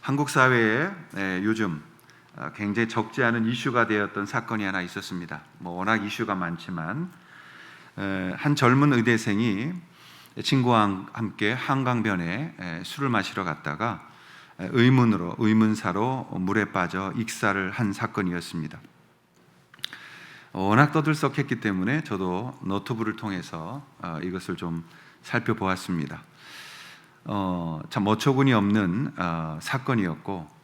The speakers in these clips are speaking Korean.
한국 사회에 요즘 굉장히 적지 않은 이슈가 되었던 사건이 하나 있었습니다. 워낙 이슈가 많지만 한 젊은 의대생이 친구와 함께 한강변에 술을 마시러 갔다가 의문사로 물에 빠져 익사를 한 사건이었습니다. 워낙 떠들썩했기 때문에 저도 너튜브를 통해서 이것을 좀 살펴보았습니다. 참 어처구니 없는 사건이었고,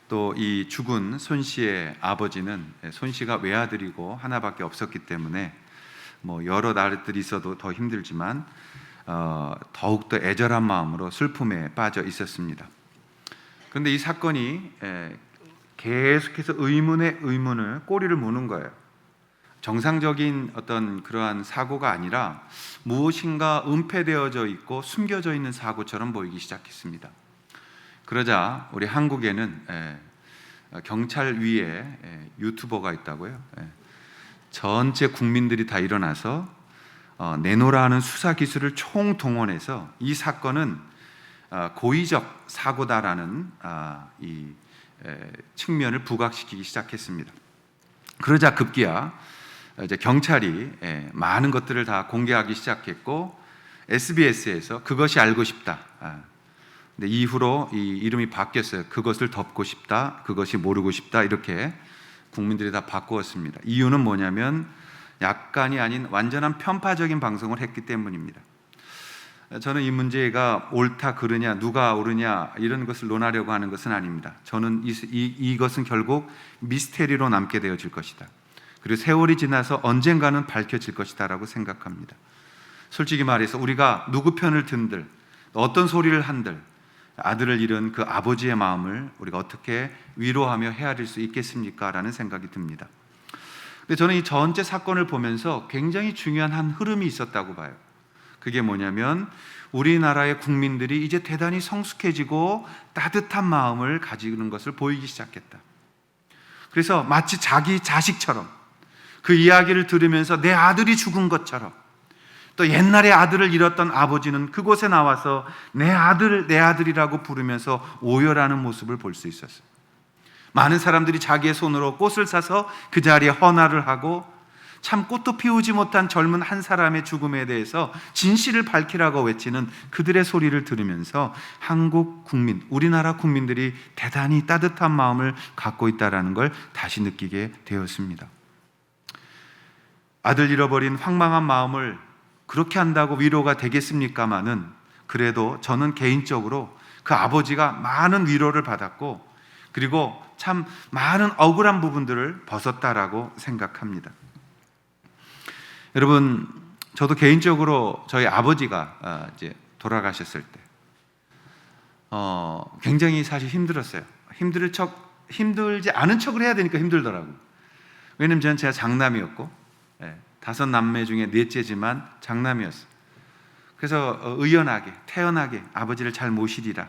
또 이 죽은 손 씨의 아버지는 손 씨가 외아들이고 하나밖에 없었기 때문에 여러 아들들이 있어도 더 힘들지만 더욱더 애절한 마음으로 슬픔에 빠져 있었습니다. 그런데 이 사건이 계속해서 의문에 의문을 꼬리를 무는 거예요. 정상적인 어떤 그러한 사고가 아니라 무엇인가 은폐되어져 있고 숨겨져 있는 사고처럼 보이기 시작했습니다. 그러자 우리 한국에는 경찰 위에 유튜버가 있다고요. 전체 국민들이 다 일어나서 내노라 하는 수사 기술을 총동원해서 이 사건은 고의적 사고다라는 이 측면을 부각시키기 시작했습니다. 그러자 급기야 이제 경찰이 많은 것들을 다 공개하기 시작했고, SBS에서 그것이 알고 싶다. 근데 이후로 이 이름이 바뀌었어요. 그것을 덮고 싶다, 그것이 모르고 싶다, 이렇게 국민들이 다 바꾸었습니다. 이유는 뭐냐면 약간이 아닌 완전한 편파적인 방송을 했기 때문입니다. 저는 이 문제가 옳다 그르냐, 누가 옳으냐 이런 것을 논하려고 하는 것은 아닙니다. 저는 이것은 결국 미스테리로 남게 되어질 것이다. 그리고 세월이 지나서 언젠가는 밝혀질 것이다 라고 생각합니다. 솔직히 말해서 우리가 누구 편을 든들, 어떤 소리를 한들 아들을 잃은 그 아버지의 마음을 우리가 어떻게 위로하며 헤아릴 수 있겠습니까? 라는 생각이 듭니다. 근데 저는 이 전체 사건을 보면서 굉장히 중요한 한 흐름이 있었다고 봐요. 그게 뭐냐면 우리나라의 국민들이 이제 대단히 성숙해지고 따뜻한 마음을 가지는 것을 보이기 시작했다. 그래서 마치 자기 자식처럼 그 이야기를 들으면서 내 아들이 죽은 것처럼, 또 옛날에 아들을 잃었던 아버지는 그곳에 나와서 내 아들, 내 아들이라고 부르면서 오열하는 모습을 볼 수 있었어요. 많은 사람들이 자기의 손으로 꽃을 사서 그 자리에 헌화를 하고, 참 꽃도 피우지 못한 젊은 한 사람의 죽음에 대해서 진실을 밝히라고 외치는 그들의 소리를 들으면서 한국 국민, 우리나라 국민들이 대단히 따뜻한 마음을 갖고 있다는 걸 다시 느끼게 되었습니다. 아들 잃어버린 황망한 마음을 그렇게 한다고 위로가 되겠습니까마는, 그래도 저는 개인적으로 그 아버지가 많은 위로를 받았고, 그리고 참 많은 억울한 부분들을 벗었다라고 생각합니다. 여러분, 저도 개인적으로 저희 아버지가 이제 돌아가셨을 때 굉장히 사실 힘들었어요. 힘들지 않은 척을 해야 되니까 힘들더라고요. 왜냐면 저는 제가 장남이었고, 5 남매 중에 4째지만 장남이었어요. 그래서 의연하게, 태연하게 아버지를 잘 모시리라.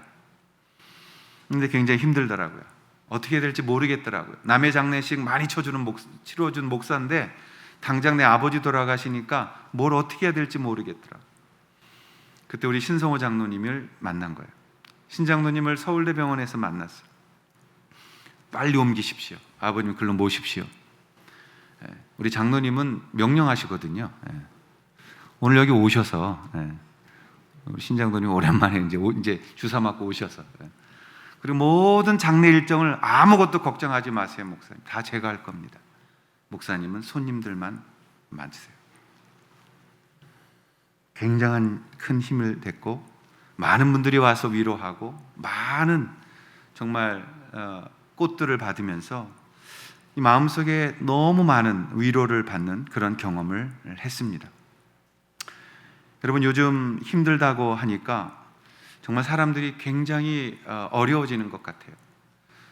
근데 굉장히 힘들더라고요. 어떻게 될지 모르겠더라고요. 남의 장례식 많이 치러준 목사인데 당장 내 아버지 돌아가시니까 뭘 어떻게 해야 될지 모르겠더라고요. 그때 우리 신성호 장로님을 만난 거예요. 신 장로님을 서울대병원에서 만났어요. 빨리 옮기십시오. 아버님 글로 모십시오. 우리 장로님은 명령하시거든요. 오늘 여기 오셔서, 우리 신장로님 오랜만에 이제 주사 맞고 오셔서, 그리고 모든 장례 일정을 아무것도 걱정하지 마세요, 목사님. 다 제가 할 겁니다. 목사님은 손님들만 만지세요. 굉장한 큰 힘을 댔고, 많은 분들이 와서 위로하고, 많은 정말 꽃들을 받으면서 이 마음속에 너무 많은 위로를 받는 그런 경험을 했습니다. 여러분, 요즘 힘들다고 하니까 정말 사람들이 굉장히 어려워지는 것 같아요.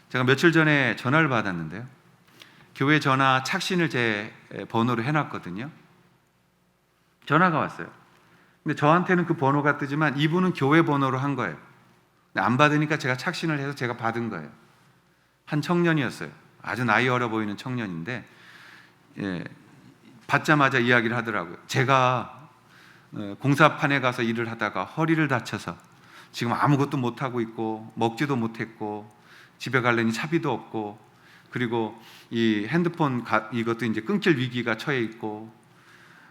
제가 며칠 전에 전화를 받았는데요. 교회 전화 착신을 제 번호로 해놨거든요. 전화가 왔어요. 근데 저한테는 그 번호가 뜨지만 이분은 교회 번호로 한 거예요. 안 받으니까 제가 착신을 해서 제가 받은 거예요. 한 청년이었어요. 아주 나이 어려 보이는 청년인데, 받자마자 이야기를 하더라고요. 제가 공사판에 가서 일을 하다가 허리를 다쳐서 지금 아무것도 못하고 있고 먹지도 못했고 집에 가려니 차비도 없고, 그리고 이 핸드폰 이것도 이제 끊길 위기가 처해 있고,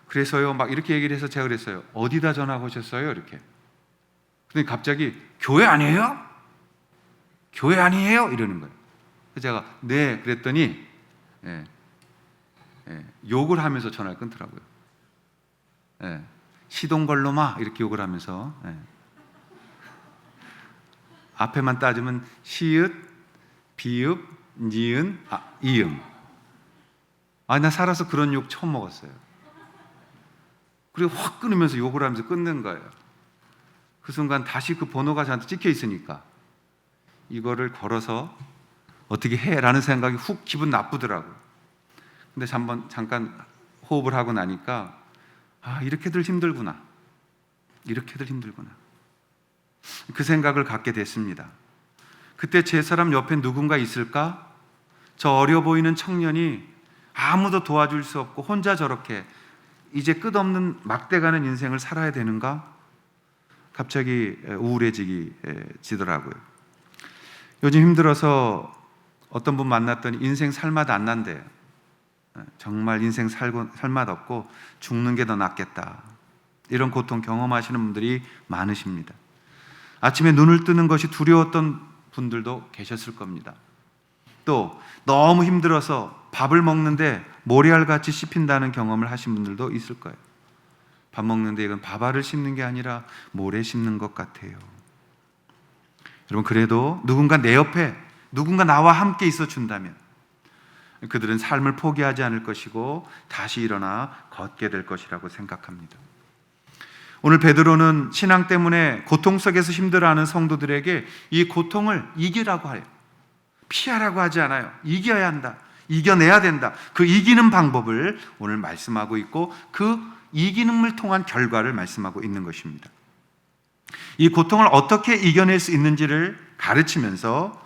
그래서요 막 이렇게 얘기를 해서 제가 그랬어요. 어디다 전화 오셨어요? 이렇게. 근데 갑자기 교회 아니에요? 교회 아니에요? 이러는 거예요. 그래서 제가 네 그랬더니 욕을 하면서 전화를 끊더라고요. 시동걸놈아 이렇게 욕을 하면서 앞에만 따지면 시읒, 비읒, 니은, 이응. 나 살아서 그런 욕 처음 먹었어요. 그리고 확 끊으면서 욕을 하면서 끊는 거예요. 그 순간 다시 그 번호가 저한테 찍혀 있으니까 이거를 걸어서 어떻게 해라는 생각이 훅 기분 나쁘더라고요. 근데 잠깐 호흡을 하고 나니까 이렇게들 힘들구나. 이렇게들 힘들구나. 그 생각을 갖게 됐습니다. 그때 제 사람 옆에 누군가 있을까? 저 어려 보이는 청년이 아무도 도와줄 수 없고 혼자 저렇게 이제 끝없는 막대가는 인생을 살아야 되는가? 갑자기 우울해지더라고요. 요즘 힘들어서 어떤 분 만났더니 인생 살맛 안 난대요. 정말 인생 살맛 없고 죽는 게 더 낫겠다. 이런 고통 경험하시는 분들이 많으십니다. 아침에 눈을 뜨는 것이 두려웠던 분들도 계셨을 겁니다. 또 너무 힘들어서 밥을 먹는데 모래알같이 씹힌다는 경험을 하신 분들도 있을 거예요. 밥 먹는데 이건 밥알을 씹는 게 아니라 모래 씹는 것 같아요. 여러분, 그래도 누군가 내 옆에, 누군가 나와 함께 있어 준다면 그들은 삶을 포기하지 않을 것이고 다시 일어나 걷게 될 것이라고 생각합니다. 오늘 베드로는 신앙 때문에 고통 속에서 힘들어하는 성도들에게 이 고통을 이기라고 해요. 피하라고 하지 않아요. 이겨야 한다. 이겨내야 된다. 그 이기는 방법을 오늘 말씀하고 있고 그 이기는을 통한 결과를 말씀하고 있는 것입니다. 이 고통을 어떻게 이겨낼 수 있는지를 가르치면서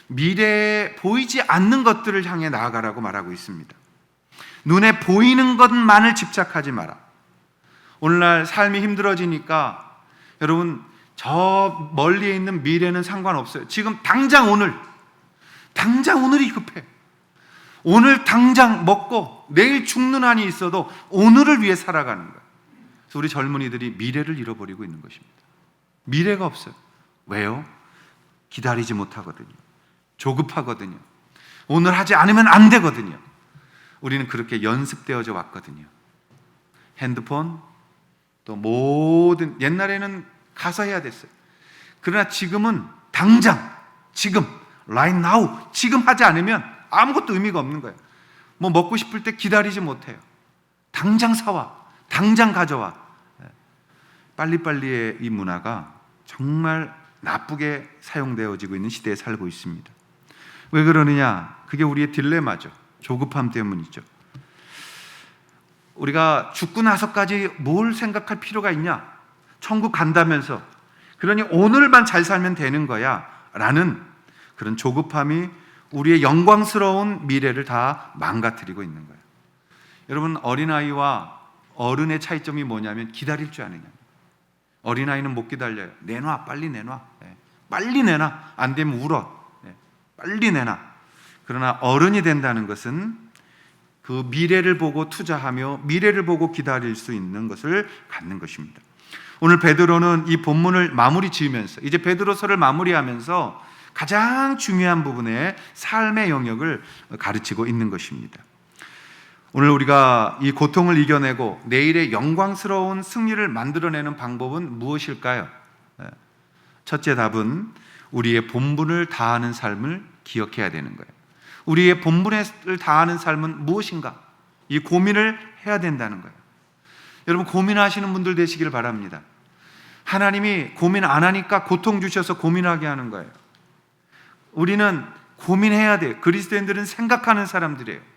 미래에 보이지 않는 것들을 향해 나아가라고 말하고 있습니다. 눈에 보이는 것만을 집착하지 마라. 오늘날 삶이 힘들어지니까 여러분 저 멀리에 있는 미래는 상관없어요. 지금 당장 오늘이 급해. 오늘 당장 먹고 내일 죽는 한이 있어도 오늘을 위해 살아가는 거예요. 그래서 우리 젊은이들이 미래를 잃어버리고 있는 것입니다. 미래가 없어요. 왜요? 기다리지 못하거든요. 조급하거든요. 오늘 하지 않으면 안 되거든요. 우리는 그렇게 연습되어져 왔거든요. 핸드폰, 또 모든, 옛날에는 가서 해야 됐어요. 그러나 지금은 당장, 지금, right now, 지금 하지 않으면 아무것도 의미가 없는 거예요. 뭐 먹고 싶을 때 기다리지 못해요. 당장 사와, 당장 가져와. 빨리빨리의 이 문화가 정말 나쁘게 사용되어지고 있는 시대에 살고 있습니다. 왜 그러느냐? 그게 우리의 딜레마죠. 조급함 때문이죠. 우리가 죽고 나서까지 뭘 생각할 필요가 있냐? 천국 간다면서, 그러니 오늘만 잘 살면 되는 거야 라는 그런 조급함이 우리의 영광스러운 미래를 다 망가뜨리고 있는 거예요. 여러분, 어린아이와 어른의 차이점이 뭐냐면 기다릴 줄 아는 거예요. 어린아이는 못 기다려요. 내놔, 빨리 내놔. 빨리 내놔. 안 되면 울어. 빨리 내놔. 그러나 어른이 된다는 것은 그 미래를 보고 투자하며 미래를 보고 기다릴 수 있는 것을 갖는 것입니다. 오늘 베드로는 이 본문을 마무리 지으면서, 이제 베드로서를 마무리하면서 가장 중요한 부분의 삶의 영역을 가르치고 있는 것입니다. 오늘 우리가 이 고통을 이겨내고 내일의 영광스러운 승리를 만들어내는 방법은 무엇일까요? 첫째 답은 우리의 본분을 다하는 삶을 기억해야 되는 거예요. 우리의 본분을 다하는 삶은 무엇인가? 이 고민을 해야 된다는 거예요. 여러분, 고민하시는 분들 되시길 바랍니다. 하나님이 고민 안 하니까 고통 주셔서 고민하게 하는 거예요. 우리는 고민해야 돼요. 그리스도인들은 생각하는 사람들이에요.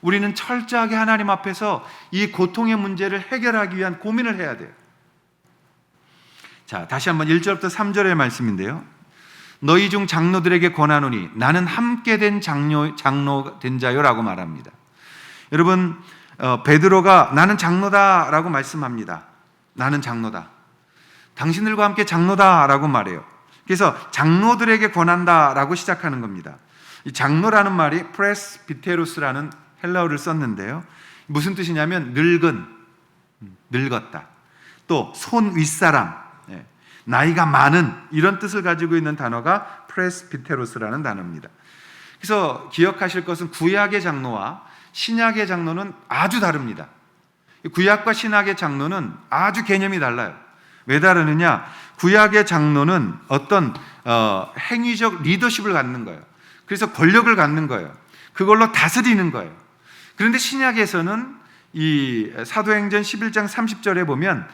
우리는 철저하게 하나님 앞에서 이 고통의 문제를 해결하기 위한 고민을 해야 돼요. 자, 다시 한번 1절부터 3절의 말씀인데요. 너희 중 장로들에게 권하노니 나는 함께 된 장로 된 자요라고 말합니다. 여러분, 베드로가 나는 장로다라고 말씀합니다. 나는 장로다. 당신들과 함께 장로다라고 말해요. 그래서 장로들에게 권한다라고 시작하는 겁니다. 이 장로라는 말이 프레스비테로스라는 헬라어를 썼는데요. 무슨 뜻이냐면 늙었다. 또 손 윗사람, 나이가 많은, 이런 뜻을 가지고 있는 단어가 프레스비테로스라는 단어입니다. 그래서 기억하실 것은 구약의 장로와 신약의 장로는 아주 다릅니다. 구약과 신약의 장로는 아주 개념이 달라요. 왜 다르느냐? 구약의 장로는 어떤 행위적 리더십을 갖는 거예요. 그래서 권력을 갖는 거예요. 그걸로 다스리는 거예요. 그런데 신약에서는 이 사도행전 11장 30절에 보면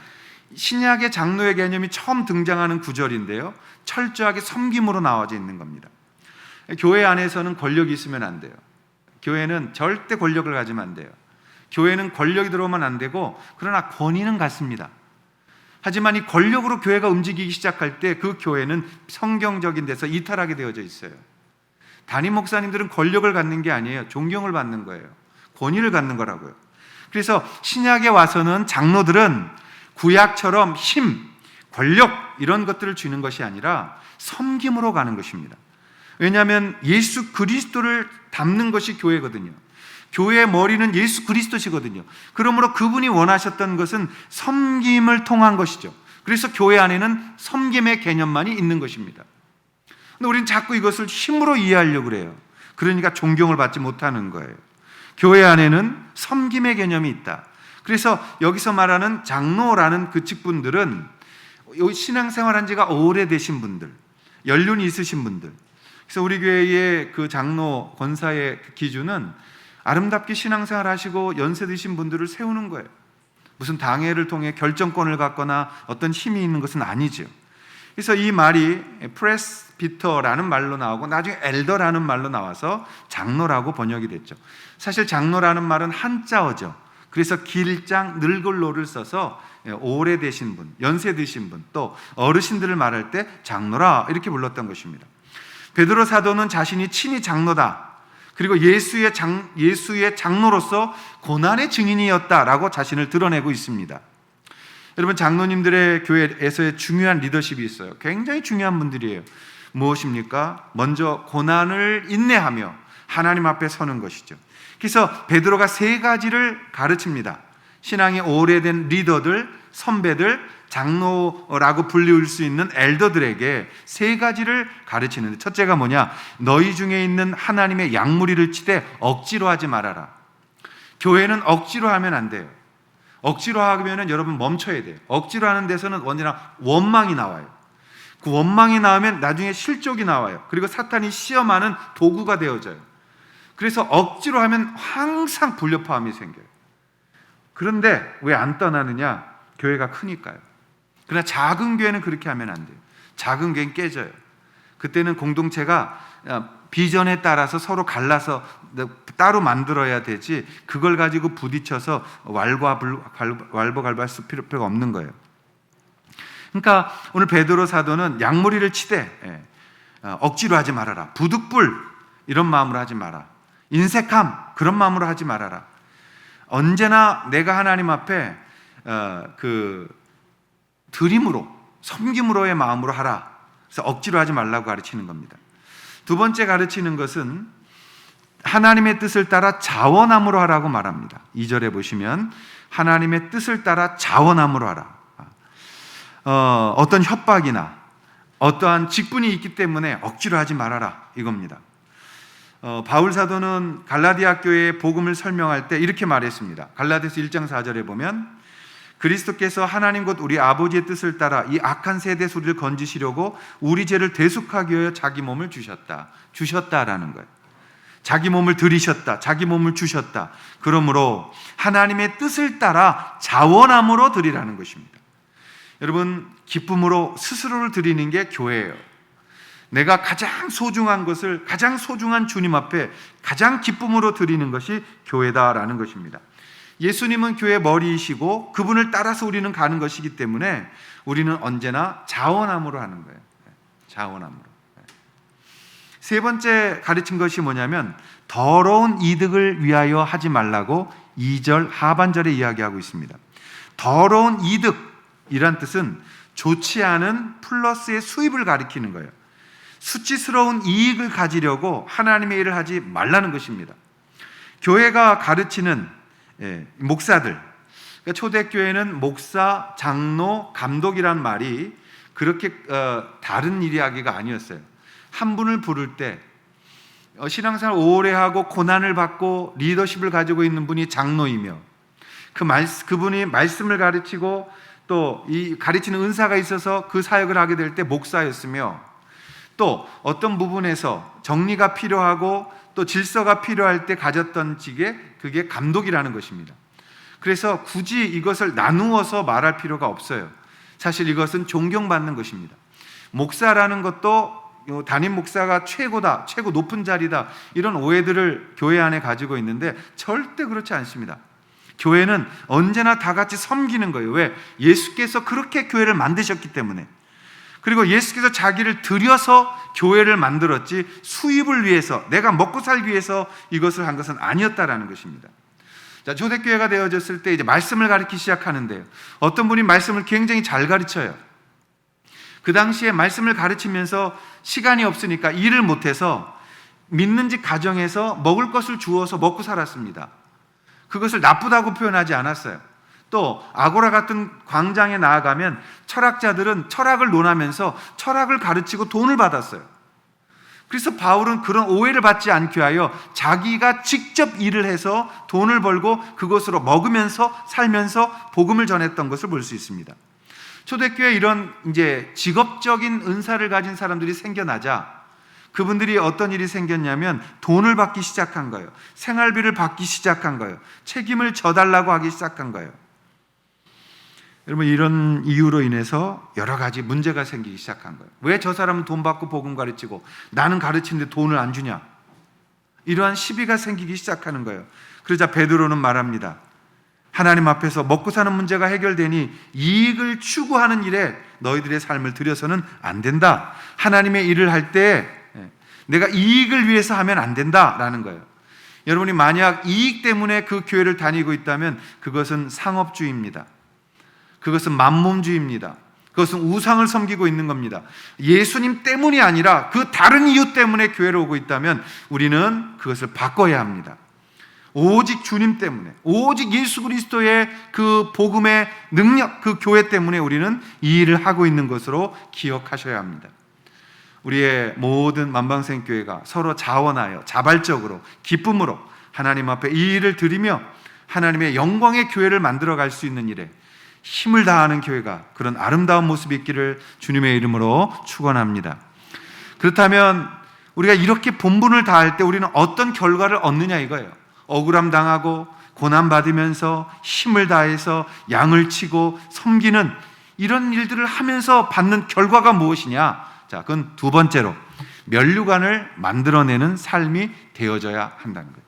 신약의 장로의 개념이 처음 등장하는 구절인데요, 철저하게 섬김으로 나와져 있는 겁니다. 교회 안에서는 권력이 있으면 안 돼요. 교회는 절대 권력을 가지면 안 돼요. 교회는 권력이 들어오면 안 되고, 그러나 권위는 갖습니다. 하지만 이 권력으로 교회가 움직이기 시작할 때 그 교회는 성경적인 데서 이탈하게 되어져 있어요. 담임 목사님들은 권력을 갖는 게 아니에요. 존경을 받는 거예요. 권위를 갖는 거라고요. 그래서 신약에 와서는 장로들은 구약처럼 힘, 권력 이런 것들을 주는 것이 아니라 섬김으로 가는 것입니다. 왜냐하면 예수 그리스도를 담는 것이 교회거든요. 교회의 머리는 예수 그리스도시거든요. 그러므로 그분이 원하셨던 것은 섬김을 통한 것이죠. 그래서 교회 안에는 섬김의 개념만이 있는 것입니다. 근데 우리는 자꾸 이것을 힘으로 이해하려고 그래요. 그러니까 존경을 받지 못하는 거예요. 교회 안에는 섬김의 개념이 있다. 그래서 여기서 말하는 장로라는 그 직분들은 신앙생활한 지가 오래되신 분들, 연륜이 있으신 분들. 그래서 우리 교회의 그 장로 권사의 기준은 아름답게 신앙생활 하시고 연세 드신 분들을 세우는 거예요. 무슨 당회를 통해 결정권을 갖거나 어떤 힘이 있는 것은 아니죠. 그래서 이 말이 프레스비터라는 말로 나오고 나중에 엘더라는 말로 나와서 장로라고 번역이 됐죠. 사실 장로라는 말은 한자어죠. 그래서 길장, 늙을로를 써서 오래되신 분, 연세 드신 분, 또 어르신들을 말할 때 장로라 이렇게 불렀던 것입니다. 베드로 사도는 자신이 친히 장로다, 그리고 예수의 장로로서 고난의 증인이었다라고 자신을 드러내고 있습니다. 여러분, 장로님들의 교회에서의 중요한 리더십이 있어요. 굉장히 중요한 분들이에요. 무엇입니까? 먼저 고난을 인내하며 하나님 앞에 서는 것이죠. 그래서 베드로가 세 가지를 가르칩니다. 신앙이 오래된 리더들, 선배들, 장로라고 불릴 수 있는 엘더들에게 세 가지를 가르치는데, 첫째가 뭐냐? 너희 중에 있는 하나님의 양무리를 치되 억지로 하지 말아라. 교회는 억지로 하면 안 돼요. 억지로 하면은 여러분 멈춰야 돼요. 억지로 하는 데서는 언제나 원망이 나와요. 그 원망이 나오면 나중에 실족이 나와요. 그리고 사탄이 시험하는 도구가 되어져요. 그래서 억지로 하면 항상 불협화음이 생겨요. 그런데 왜 안 떠나느냐? 교회가 크니까요. 그러나 작은 교회는 그렇게 하면 안 돼요. 작은 교회는 깨져요. 그때는 공동체가 비전에 따라서 서로 갈라서 따로 만들어야 되지, 그걸 가지고 부딪혀서 왈가왈부할 필요가 없는 거예요. 그러니까 오늘 베드로 사도는 양무리를 치되 억지로 하지 말아라. 부득불 이런 마음으로 하지 마라. 인색함 그런 마음으로 하지 말아라. 언제나 내가 하나님 앞에 드림으로, 섬김으로의 마음으로 하라. 그래서 억지로 하지 말라고 가르치는 겁니다. 두 번째 가르치는 것은 하나님의 뜻을 따라 자원함으로 하라고 말합니다. 2절에 보시면 하나님의 뜻을 따라 자원함으로 하라. 어떤 협박이나 어떠한 직분이 있기 때문에 억지로 하지 말아라 이겁니다. 바울 사도는 갈라디아 교회의 복음을 설명할 때 이렇게 말했습니다. 갈라디아서 1장 4절에 보면 그리스도께서 하나님 곧 우리 아버지의 뜻을 따라 이 악한 세대 소리를 건지시려고 우리 죄를 대속하기 위하여 자기 몸을 주셨다라는 거예요. 자기 몸을 드리셨다, 자기 몸을 주셨다. 그러므로 하나님의 뜻을 따라 자원함으로 드리라는 것입니다. 여러분, 기쁨으로 스스로를 드리는 게 교회예요. 내가 가장 소중한 것을 가장 소중한 주님 앞에 가장 기쁨으로 드리는 것이 교회다라는 것입니다. 예수님은 교회의 머리이시고 그분을 따라서 우리는 가는 것이기 때문에 우리는 언제나 자원함으로 하는 거예요. 자원함으로. 세 번째 가르친 것이 뭐냐면 더러운 이득을 위하여 하지 말라고 2절 하반절에 이야기하고 있습니다. 더러운 이득이란 뜻은 좋지 않은 플러스의 수입을 가리키는 거예요. 수치스러운 이익을 가지려고 하나님의 일을 하지 말라는 것입니다. 교회가 가르치는 목사들, 그러니까 초대교회는 목사, 장로, 감독이란 말이 그렇게 다른 이야기가 아니었어요. 한 분을 부를 때 신앙생활 오래 하고 고난을 받고 리더십을 가지고 있는 분이 장로이며, 그분이 말씀을 가르치고 또 이 가르치는 은사가 있어서 그 사역을 하게 될 때 목사였으며, 또 어떤 부분에서 정리가 필요하고 또 질서가 필요할 때 가졌던 직에 그게 감독이라는 것입니다. 그래서 굳이 이것을 나누어서 말할 필요가 없어요. 사실 이것은 존경받는 것입니다. 목사라는 것도 담임 목사가 최고다, 최고 높은 자리다, 이런 오해들을 교회 안에 가지고 있는데 절대 그렇지 않습니다. 교회는 언제나 다 같이 섬기는 거예요. 왜? 예수께서 그렇게 교회를 만드셨기 때문에. 그리고 예수께서 자기를 들여서 교회를 만들었지 수입을 위해서, 내가 먹고 살기 위해서 이것을 한 것은 아니었다라는 것입니다. 자, 초대교회가 되어졌을 때 이제 말씀을 가르치기 시작하는데요. 어떤 분이 말씀을 굉장히 잘 가르쳐요. 그 당시에 말씀을 가르치면서 시간이 없으니까 일을 못해서 믿는 집 가정에서 먹을 것을 주어서 먹고 살았습니다. 그것을 나쁘다고 표현하지 않았어요. 또 아고라 같은 광장에 나아가면 철학자들은 철학을 논하면서 철학을 가르치고 돈을 받았어요. 그래서 바울은 그런 오해를 받지 않게 하여 자기가 직접 일을 해서 돈을 벌고 그것으로 먹으면서 살면서 복음을 전했던 것을 볼 수 있습니다. 초대교회에 이런 이제 직업적인 은사를 가진 사람들이 생겨나자 그분들이 어떤 일이 생겼냐면 돈을 받기 시작한 거예요. 생활비를 받기 시작한 거예요. 책임을 져달라고 하기 시작한 거예요. 여러분, 이런 이유로 인해서 여러 가지 문제가 생기기 시작한 거예요. 왜 저 사람은 돈 받고 복음 가르치고 나는 가르치는데 돈을 안 주냐? 이러한 시비가 생기기 시작하는 거예요. 그러자 베드로는 말합니다. 하나님 앞에서 먹고 사는 문제가 해결되니 이익을 추구하는 일에 너희들의 삶을 들여서는 안 된다. 하나님의 일을 할 때 내가 이익을 위해서 하면 안 된다라는 거예요. 여러분이 만약 이익 때문에 그 교회를 다니고 있다면 그것은 상업주의입니다. 그것은 만몬주의입니다. 그것은 우상을 섬기고 있는 겁니다. 예수님 때문이 아니라 그 다른 이유 때문에 교회로 오고 있다면 우리는 그것을 바꿔야 합니다. 오직 주님 때문에, 오직 예수 그리스도의 그 복음의 능력, 그 교회 때문에 우리는 이 일을 하고 있는 것으로 기억하셔야 합니다. 우리의 모든 만방생교회가 서로 자원하여 자발적으로 기쁨으로 하나님 앞에 이 일을 드리며 하나님의 영광의 교회를 만들어갈 수 있는 일에 힘을 다하는 교회가, 그런 아름다운 모습이 있기를 주님의 이름으로 축원합니다. 그렇다면 우리가 이렇게 본분을 다할 때 우리는 어떤 결과를 얻느냐 이거예요. 억울함 당하고 고난 받으면서 힘을 다해서 양을 치고 섬기는 이런 일들을 하면서 받는 결과가 무엇이냐? 자, 그건 두 번째로 면류관을 만들어내는 삶이 되어져야 한다는 거예요.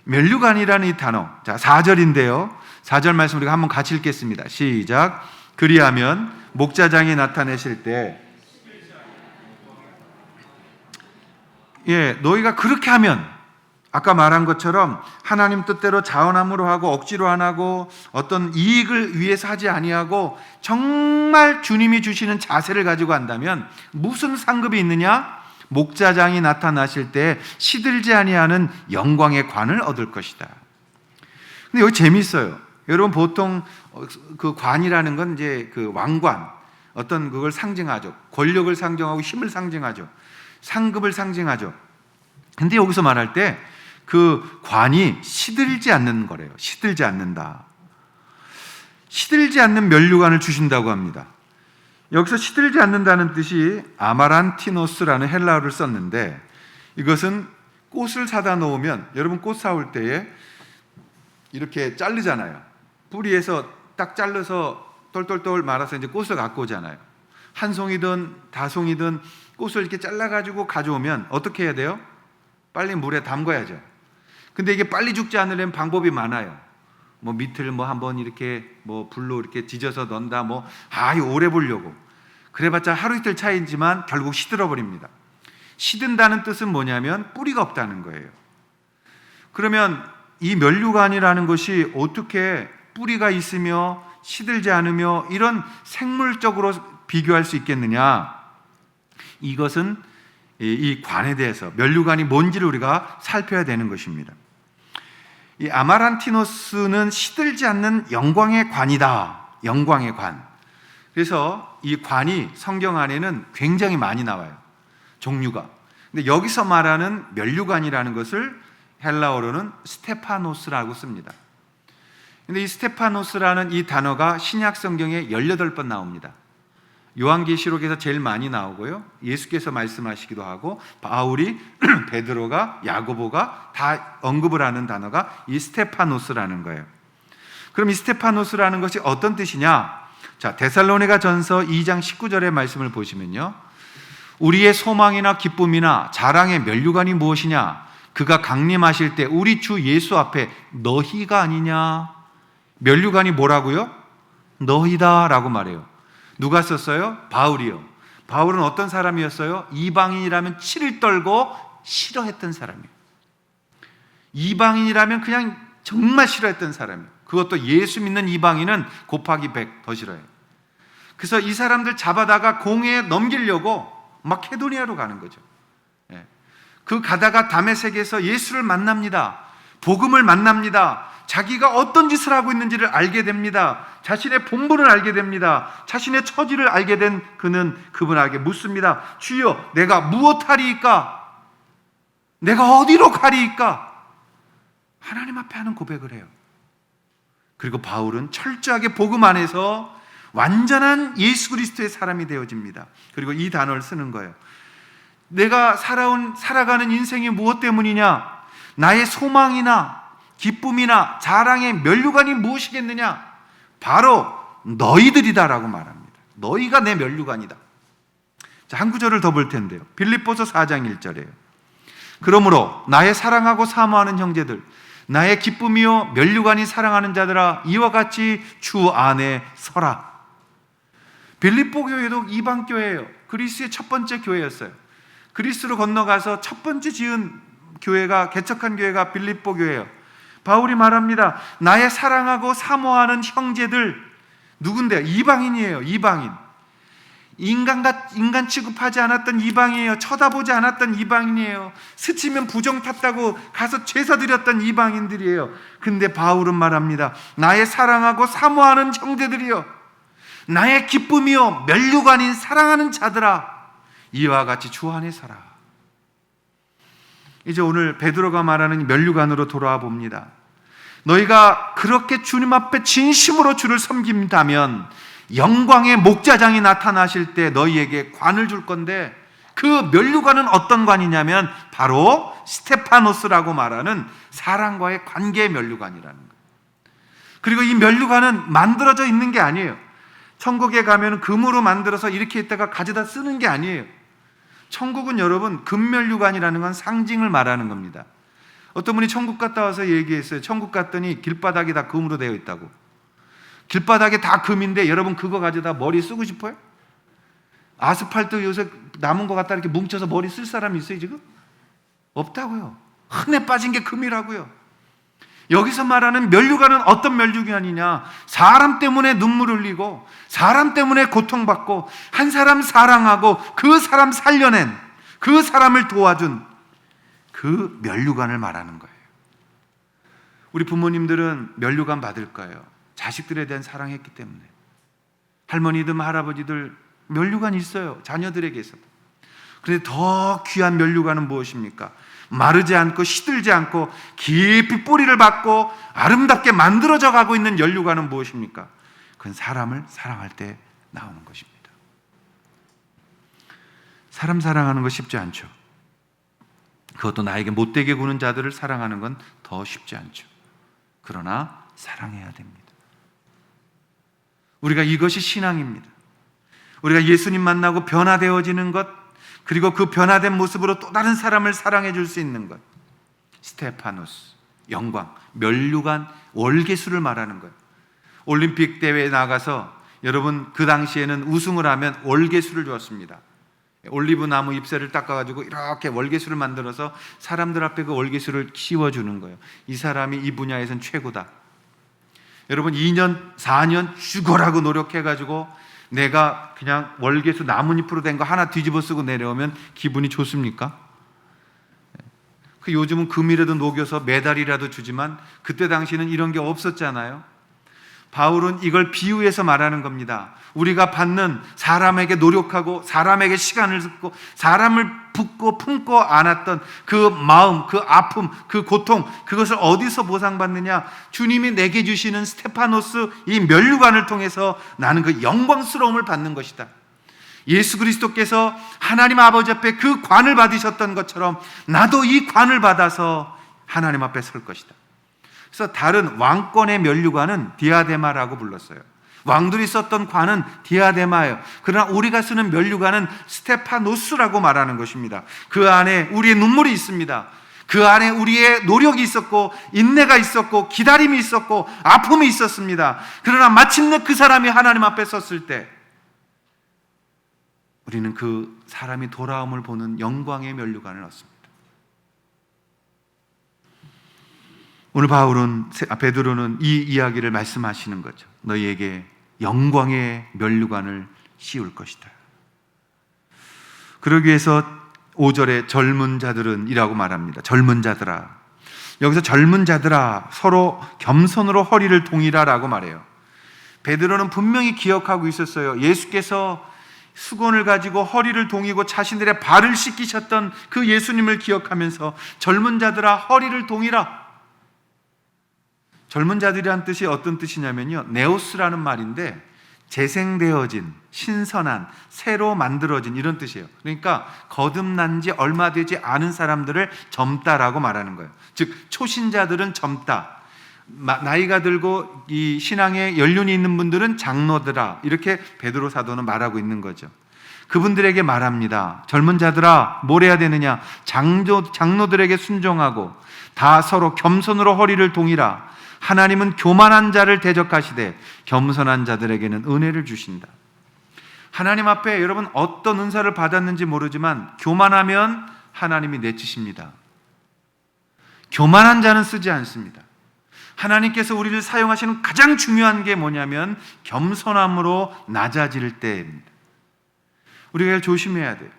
면류관이라는 이 단어, 자 4절인데요. 4절 말씀 우리가 한번 같이 읽겠습니다. 시작. 그리하면 목자장이 나타내실 때, 너희가 그렇게 하면, 아까 말한 것처럼 하나님 뜻대로 자원함으로 하고 억지로 안 하고 어떤 이익을 위해서 하지 아니하고 정말 주님이 주시는 자세를 가지고 한다면 무슨 상급이 있느냐? 목자장이 나타나실 때 시들지 아니하는 영광의 관을 얻을 것이다. 근데 여기 재밌어요. 여러분, 보통 그 관이라는 건 이제 그 왕관, 어떤 그걸 상징하죠. 권력을 상징하고 힘을 상징하죠. 상급을 상징하죠. 근데 여기서 말할 때 그 관이 시들지 않는 거래요. 시들지 않는다. 시들지 않는 면류관을 주신다고 합니다. 여기서 시들지 않는다는 뜻이 아마란티노스라는 헬라어를 썼는데, 이것은 꽃을 사다 놓으면, 여러분 꽃 사올 때에 이렇게 자르잖아요. 뿌리에서 딱 잘라서 똘똘똘 말아서 이제 꽃을 갖고 오잖아요. 한 송이든 다송이든 꽃을 이렇게 잘라가지고 가져오면 어떻게 해야 돼요? 빨리 물에 담가야죠. 근데 이게 빨리 죽지 않으려면 방법이 많아요. 뭐 밑을 뭐 한번 이렇게 뭐 불로 이렇게 지져서 넣는다, 뭐 오래 보려고. 그래봤자 하루 이틀 차이지만 결국 시들어 버립니다. 시든다는 뜻은 뭐냐면 뿌리가 없다는 거예요. 그러면 이 면류관이라는 것이 어떻게 뿌리가 있으며 시들지 않으며 이런 생물적으로 비교할 수 있겠느냐? 이것은 이 관에 대해서, 면류관이 뭔지를 우리가 살펴야 되는 것입니다. 이 아마란티노스는 시들지 않는 영광의 관이다. 영광의 관. 그래서 이 관이 성경 안에는 굉장히 많이 나와요. 종류가. 근데 여기서 말하는 면류관이라는 것을 헬라어로는 스테파노스라고 씁니다. 근데 이 스테파노스라는 이 단어가 신약 성경에 18번 나옵니다. 요한계시록에서 제일 많이 나오고요, 예수께서 말씀하시기도 하고 바울이, 베드로가, 야고보가 다 언급을 하는 단어가 이 스테파노스라는 거예요. 그럼 이 스테파노스라는 것이 어떤 뜻이냐? 자, 데살로니가 전서 2장 19절의 말씀을 보시면요, 우리의 소망이나 기쁨이나 자랑의 면류관이 무엇이냐? 그가 강림하실 때 우리 주 예수 앞에 너희가 아니냐? 면류관이 뭐라고요? 너희다 라고 말해요. 누가 썼어요? 바울이요. 바울은 어떤 사람이었어요? 이방인이라면 치를 떨고 싫어했던 사람이에요. 이방인이라면 그냥 정말 싫어했던 사람이에요. 그것도 예수 믿는 이방인은 곱하기 100 더 싫어해요. 그래서 이 사람들 잡아다가 공회에 넘기려고 마케도니아로 가는 거죠. 그 가다가 다메섹에서 예수를 만납니다. 복음을 만납니다. 자기가 어떤 짓을 하고 있는지를 알게 됩니다. 자신의 본분을 알게 됩니다. 자신의 처지를 알게 된 그는 그분에게 묻습니다. 주여, 내가 무엇하리이까? 내가 어디로 가리이까? 하나님 앞에 하는 고백을 해요. 그리고 바울은 철저하게 복음 안에서 완전한 예수 그리스도의 사람이 되어집니다. 그리고 이 단어를 쓰는 거예요. 내가 살아가는 인생이 무엇 때문이냐? 나의 소망이나 기쁨이나 자랑의 면류관이 무엇이겠느냐? 바로 너희들이다라고 말합니다. 너희가 내 면류관이다. 자, 한 구절을 더 볼 텐데요. 빌립보서 4장 1절이에요. 그러므로 나의 사랑하고 사모하는 형제들, 나의 기쁨이요 면류관이 사랑하는 자들아, 이와 같이 주 안에 서라. 빌립보 교회도 이방 교회예요. 그리스의 첫 번째 교회였어요. 그리스로 건너가서 첫 번째 지은 교회가, 개척한 교회가 빌립보 교회예요. 바울이 말합니다. 나의 사랑하고 사모하는 형제들, 누군데요? 이방인이에요. 이방인. 인간 취급하지 않았던 이방이에요. 쳐다보지 않았던 이방인이에요. 스치면 부정 탔다고 가서 제사 드렸던 이방인들이에요. 근데 바울은 말합니다. 나의 사랑하고 사모하는 형제들이요, 나의 기쁨이요 면류관인 사랑하는 자들아, 이와 같이 주 안에 서라. 이제 오늘 베드로가 말하는 면류관으로 돌아와 봅니다. 너희가 그렇게 주님 앞에 진심으로 주를 섬긴다면 영광의 목자장이 나타나실 때 너희에게 관을 줄 건데, 그 면류관은 어떤 관이냐면 바로 스테파노스라고 말하는 사랑과의 관계의 면류관이라는 거예요. 그리고 이 면류관은 만들어져 있는 게 아니에요. 천국에 가면 금으로 만들어서 이렇게 있다가 가져다 쓰는 게 아니에요. 천국은 여러분, 금면류관이라는 건 상징을 말하는 겁니다. 어떤 분이 천국 갔다 와서 얘기했어요. 천국 갔더니 길바닥이 다 금으로 되어 있다고. 길바닥이 다 금인데 여러분 그거 가져다 머리 쓰고 싶어요? 아스팔트 요새 남은 거 갖다 이렇게 뭉쳐서 머리 쓸 사람이 있어요 지금? 없다고요. 흔해 빠진 게 금이라고요. 여기서 말하는 면류관은 어떤 면류관이냐? 사람 때문에 눈물 흘리고 사람 때문에 고통받고 한 사람 사랑하고 그 사람 살려낸, 그 사람을 도와준 그 면류관을 말하는 거예요. 우리 부모님들은 면류관 받을 거예요. 자식들에 대한 사랑했기 때문에. 할머니들, 할아버지들 면류관이 있어요. 자녀들에게서도. 그런데 더 귀한 면류관은 무엇입니까? 마르지 않고 시들지 않고 깊이 뿌리를 받고 아름답게 만들어져 가고 있는 면류관은 무엇입니까? 그건 사람을 사랑할 때 나오는 것입니다. 사람 사랑하는 거 쉽지 않죠. 그것도 나에게 못되게 구는 자들을 사랑하는 건 더 쉽지 않죠. 그러나 사랑해야 됩니다. 우리가 이것이 신앙입니다. 우리가 예수님 만나고 변화되어지는 것, 그리고 그 변화된 모습으로 또 다른 사람을 사랑해 줄 수 있는 것. 스테파노스, 영광, 면류관, 월계수를 말하는 거예요. 올림픽 대회에 나가서 여러분 그 당시에는 우승을 하면 월계수를 주었습니다. 올리브 나무 잎새를 닦아가지고 이렇게 월계수를 만들어서 사람들 앞에 그 월계수를 씌워주는 거예요. 이 사람이 이 분야에선 최고다. 여러분 2년, 4년 죽어라고 노력해가지고 내가 그냥 월계수 나뭇잎으로 된 거 하나 뒤집어 쓰고 내려오면 기분이 좋습니까? 그 요즘은 금이라도 녹여서 메달이라도 주지만 그때 당시는 이런 게 없었잖아요. 바울은 이걸 비유해서 말하는 겁니다. 우리가 받는, 사람에게 노력하고 사람에게 시간을 쏟고 사람을 품고 안았던 그 마음, 그 아픔, 그 고통, 그것을 어디서 보상받느냐? 주님이 내게 주시는 스테파노스 이 면류관을 통해서 나는 그 영광스러움을 받는 것이다. 예수 그리스도께서 하나님 아버지 앞에 그 관을 받으셨던 것처럼 나도 이 관을 받아서 하나님 앞에 설 것이다. 그래서 다른 왕권의 면류관은 디아데마라고 불렀어요. 왕들이 썼던 관은 디아데마예요. 그러나 우리가 쓰는 면류관은 스테파노스라고 말하는 것입니다. 그 안에 우리의 눈물이 있습니다. 그 안에 우리의 노력이 있었고 인내가 있었고 기다림이 있었고 아픔이 있었습니다. 그러나 마침내 그 사람이 하나님 앞에 섰을 때 우리는 그 사람이 돌아옴을 보는 영광의 면류관을 얻습니다. 오늘 베드로는 이 이야기를 말씀하시는 거죠. 너희에게 영광의 면류관을 씌울 것이다. 그러기 위해서 5절에 젊은 자들은 이라고 말합니다. 젊은 자들아. 여기서 젊은 자들아 서로 겸손으로 허리를 동이라라고 말해요. 베드로는 분명히 기억하고 있었어요. 예수께서 수건을 가지고 허리를 동이고 자신들의 발을 씻기셨던 그 예수님을 기억하면서 젊은 자들아 허리를 동이라. 젊은 자들이란 뜻이 어떤 뜻이냐면요, 네오스라는 말인데 재생되어진, 신선한, 새로 만들어진 이런 뜻이에요. 그러니까 거듭난 지 얼마 되지 않은 사람들을 젊다라고 말하는 거예요. 즉 초신자들은 젊다, 나이가 들고 이 신앙에 연륜이 있는 분들은 장로들아, 이렇게 베드로 사도는 말하고 있는 거죠. 그분들에게 말합니다. 젊은 자들아 뭘 해야 되느냐? 장로들에게 순종하고 다 서로 겸손으로 허리를 동이라. 하나님은 교만한 자를 대적하시되 겸손한 자들에게는 은혜를 주신다. 하나님 앞에 여러분 어떤 은사를 받았는지 모르지만 교만하면 하나님이 내치십니다. 교만한 자는 쓰지 않습니다. 하나님께서 우리를 사용하시는 가장 중요한 게 뭐냐면 겸손함으로 낮아질 때입니다. 우리가 조심해야 돼요.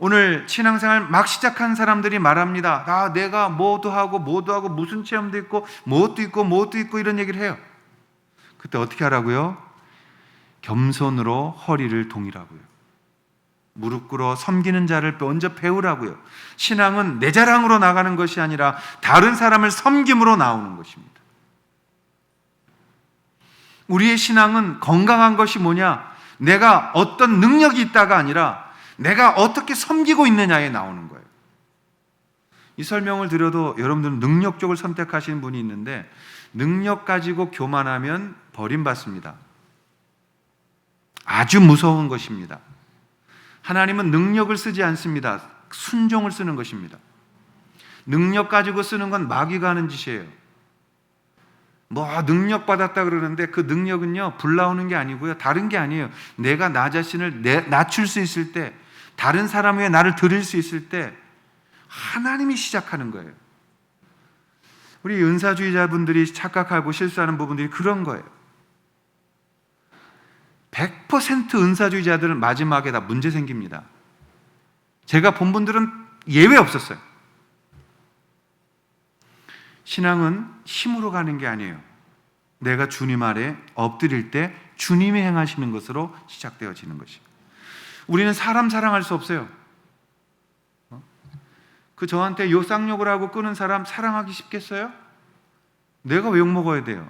오늘 신앙생활 막 시작한 사람들이 말합니다. 내가 뭐도 하고 무슨 체험도 있고 무엇도 있고 이런 얘기를 해요. 그때 어떻게 하라고요? 겸손으로 허리를 동이라고요. 무릎 꿇어 섬기는 자를 먼저 배우라고요. 신앙은 내 자랑으로 나가는 것이 아니라 다른 사람을 섬김으로 나오는 것입니다. 우리의 신앙은 건강한 것이 뭐냐? 내가 어떤 능력이 있다가 아니라 내가 어떻게 섬기고 있느냐에 나오는 거예요. 이 설명을 드려도 여러분들은 능력 쪽을 선택하시는 분이 있는데 능력 가지고 교만하면 버림받습니다. 아주 무서운 것입니다. 하나님은 능력을 쓰지 않습니다. 순종을 쓰는 것입니다. 능력 가지고 쓰는 건 마귀가 하는 짓이에요. 능력 받았다 그러는데 그 능력은요 불 나오는 게 아니고요, 다른 게 아니에요. 내가 나 자신을 낮출 수 있을 때, 다른 사람 위에 나를 드릴 수 있을 때 하나님이 시작하는 거예요. 우리 은사주의자분들이 착각하고 실수하는 부분들이 그런 거예요. 100% 은사주의자들은 마지막에 다 문제 생깁니다. 제가 본 분들은 예외 없었어요. 신앙은 힘으로 가는 게 아니에요. 내가 주님 아래 엎드릴 때 주님이 행하시는 것으로 시작되어지는 것이에요. 우리는 사람 사랑할 수 없어요. 저한테 쌍욕을 하고 끄는 사람 사랑하기 쉽겠어요? 내가 왜 욕먹어야 돼요?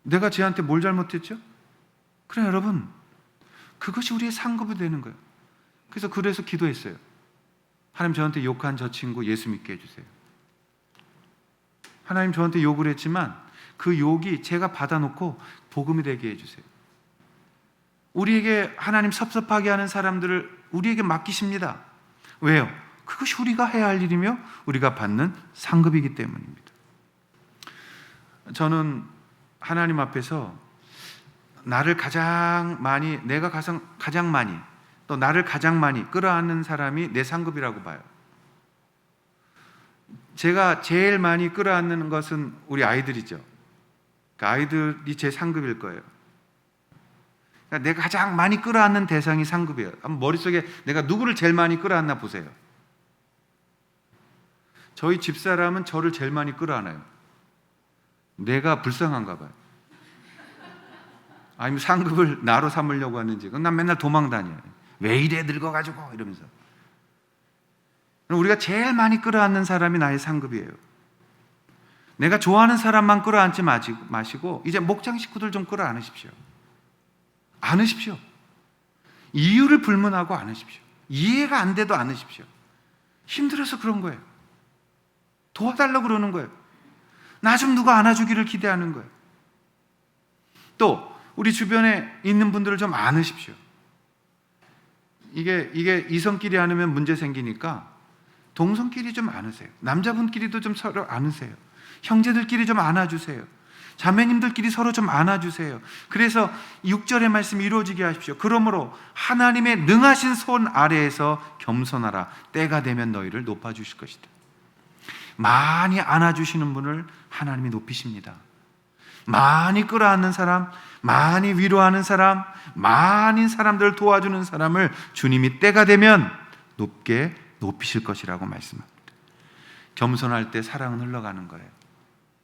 내가 쟤한테 뭘 잘못했죠? 그래 여러분, 그것이 우리의 상급이 되는 거예요. 그래서 기도했어요. 하나님, 저한테 욕한 저 친구 예수 믿게 해주세요. 하나님, 저한테 욕을 했지만 그 욕이 제가 받아놓고 복음이 되게 해주세요. 우리에게 하나님 섭섭하게 하는 사람들을 우리에게 맡기십니다. 왜요? 그것이 우리가 해야 할 일이며 우리가 받는 상급이기 때문입니다. 저는 하나님 앞에서 나를 가장 많이 또 나를 가장 많이 끌어안는 사람이 내 상급이라고 봐요. 제가 제일 많이 끌어안는 것은 우리 아이들이죠. 그러니까 아이들이 제 상급일 거예요. 그러니까 내가 가장 많이 끌어안는 대상이 상급이에요. 한번 머릿속에 내가 누구를 제일 많이 끌어안나 보세요. 저희 집사람은 저를 제일 많이 끌어안아요. 내가 불쌍한가 봐요. 아니면 상급을 나로 삼으려고 하는지. 난 맨날 도망 다녀요. 왜 이래 늙어가지고 이러면서. 우리가 제일 많이 끌어안는 사람이 나의 상급이에요. 내가 좋아하는 사람만 끌어안지 마시고 이제 목장 식구들 좀 끌어안으십시오. 안으십시오. 이유를 불문하고 안으십시오. 이해가 안 돼도 안으십시오. 힘들어서 그런 거예요. 도와달라고 그러는 거예요. 나 좀 누가 안아주기를 기대하는 거예요. 또 우리 주변에 있는 분들을 좀 안으십시오. 이게 이성끼리 안으면 문제 생기니까 동성끼리 좀 안으세요. 남자분끼리도 좀 서로 안으세요. 형제들끼리 좀 안아주세요. 자매님들끼리 서로 좀 안아주세요. 그래서 6절의 말씀이 이루어지게 하십시오. 그러므로 하나님의 능하신 손 아래에서 겸손하라. 때가 되면 너희를 높아주실 것이다. 많이 안아주시는 분을 하나님이 높이십니다. 많이 끌어안는 사람, 많이 위로하는 사람, 많은 사람들을 도와주는 사람을 주님이 때가 되면 높게 높이실 것이라고 말씀합니다. 겸손할 때 사랑은 흘러가는 거예요.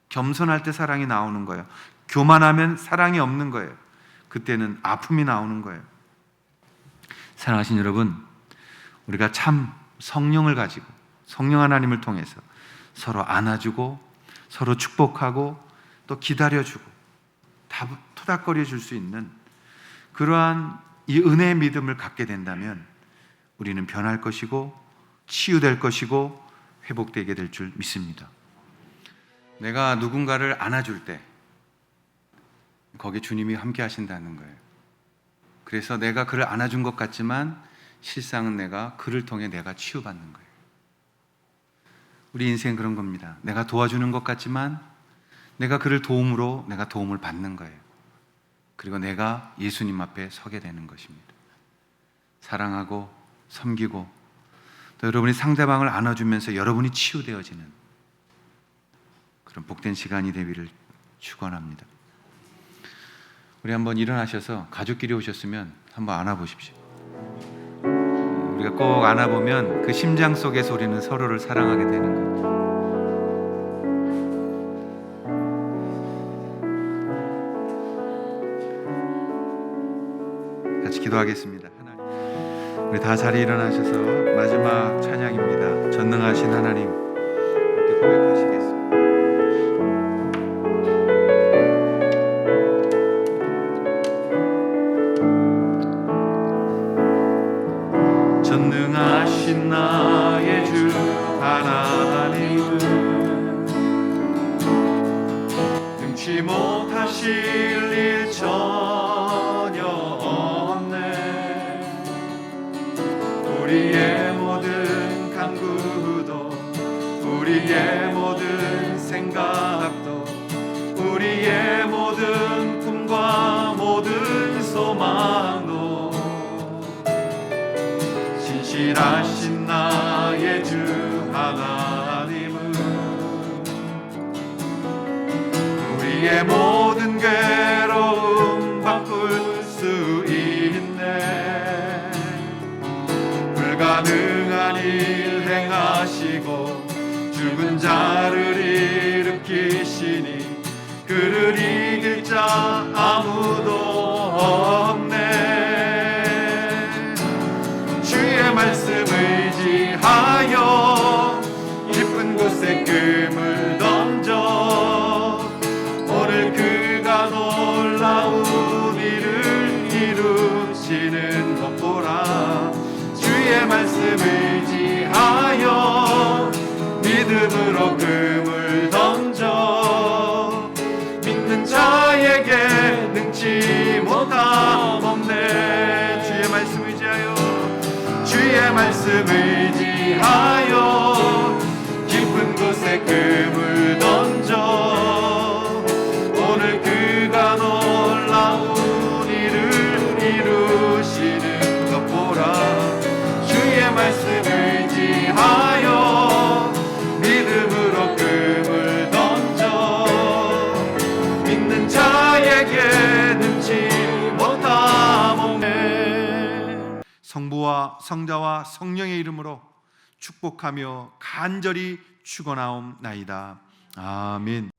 겸손할 때 사랑이 나오는 거예요. 교만하면 사랑이 없는 거예요. 그때는 아픔이 나오는 거예요. 사랑하신 여러분, 우리가 참 성령을 가지고 성령 하나님을 통해서 서로 안아주고 서로 축복하고 또 기다려주고 토닥거려 줄 수 있는 그러한 이 은혜의 믿음을 갖게 된다면 우리는 변할 것이고 치유될 것이고 회복되게 될 줄 믿습니다. 내가 누군가를 안아줄 때 거기에 주님이 함께 하신다는 거예요. 그래서 내가 그를 안아준 것 같지만 실상은 내가 그를 통해 내가 치유받는 거예요. 우리 인생 그런 겁니다. 내가 도와주는 것 같지만 내가 그를 도움으로 내가 도움을 받는 거예요. 그리고 내가 예수님 앞에 서게 되는 것입니다. 사랑하고 섬기고 또 여러분이 상대방을 안아주면서 여러분이 치유되어지는 그런 복된 시간이 되기를 축원합니다. 우리 한번 일어나셔서 가족끼리 오셨으면 한번 안아보십시오. 우리가 꼭 안아보면 그 심장 속의 소리는 서로를 사랑하게 되는 거예요. 같이 기도하겠습니다. 하나님, 우리 다 자리에 일어나셔서 마지막 찬양입니다. 전능하신 하나님 함께 고백하시겠습니다. 전능하신 나의 주 하나님은 능치 못하실 일 전혀 없네. 우리의 모든 간구도 우리의 모든 생각도 우리의 모든 꿈과 모든 소망도 신실하신 나의 주 하나님은 우리의 모든 괴로움 바꿀 수 있네. 불가능한 일 행하시고 죽은 자를 일으키시니 그를 이길 자 아무도 없네. 주의 말씀 의지하여 깊은 곳에 금을 던져 오늘 그가 놀라운 일을 이루시는 것 보라. 주의 말씀 의지하여 믿음으로 금을 던져 믿는 자에게 능치 못함 없네. 주의 말씀 의지하여 주의 말씀 의지하여 깊은 곳에 금을 던져 오늘 그가 놀라운 일을 이루시는 것 보라. 주의 말씀 의지하여 믿음으로 성부와 성자와 성령의 이름으로 축복하며 간절히 축원하옵나이다. 아멘.